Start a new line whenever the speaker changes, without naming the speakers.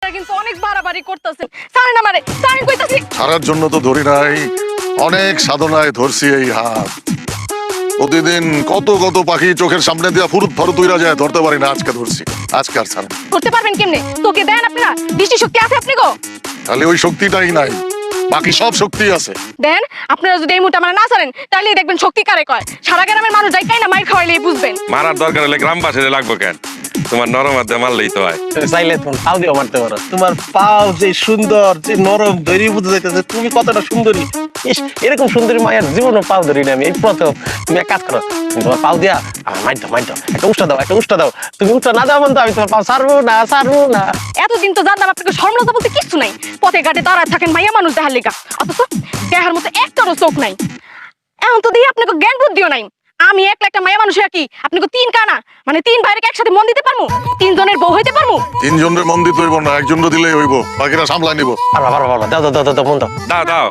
আপনারা কিন্তু অনেক বাড়াবাড়ি করতেছেন। ছাড়েন আমারে, ছাড়েন কইতাছি।
ছাড়ার জন্য তো ধরি নাই, অনেক সাধনায় ধরছি এই হাত। প্রতিদিন কত কত পাখি চোখের সামনে দিয়া ফুরুত ফারুত উইরা যায়, ধরতে পারি না, আজকে ধরছি। আজকে আর ছাড়।
করতে পারবেন কেমনে? তোকে দেন আপনারা দৃষ্টি শক্তি আছে আপনি গো?
খালি ওই শক্তিটাই নাই, বাকি সব শক্তি আছে।
দেন আপনারা যদি এই মুহূর্তে আমরা না ছাড়েন তাহলে দেখবেন শক্তি কারে কয়। সারা গ্রামের মানুষ যাই খাই না মাইর খাওয়াইলেই বুঝবেন।
মারার দরকার হলে গ্রামবাসীদের লাগবো কেন? তোমার নরম হাতে মারলেই তো হয়।
চাইলে তোমার পাও দিও মারতে পারো। তোমার পাও যে সুন্দর, যে নরম, ধৈর্য বুঝে যাইতেছে তুমি কতটা সুন্দরী। ইস, এরকম সুন্দরী মায়ের জীবনও পাও ধরি না আমি, এই প্রথম। তুমি এক কাজ করো, তুমি তোমার পাও দিয়া আমার মাইর দাও, একটা উষ্টা দাও, একটা উষ্টা দাও। তুমি উষ্টা না দাও তো আমি তোমার পাও ছাড়বো না।
এতদিন তো জানতাম আপনাকে শর্মলতা বলতে কিচ্ছু নাই। পথে ঘাটে দাঁড়ায় থাকেন মাইয়া মানুষ দেখার লেগা, অথচ দেখার মতো একটারও চোখ নাই। এখন তো দেখি আপনাকে জ্ঞান বুদ্ধিও নাই। আমি একটা মাইয়া মানুষ কি আপনাকে তিন কানা মানে তিন ভাইকে একসাথে মন দিতে পারবো? তিনজনের বউ হইতে পারবো?
তিনজনের মন দিতে হইব না, একজনের দিলেই হইব, বাকিরা সামলাই নিব।
পারবা, দাও মন দাও।
দাও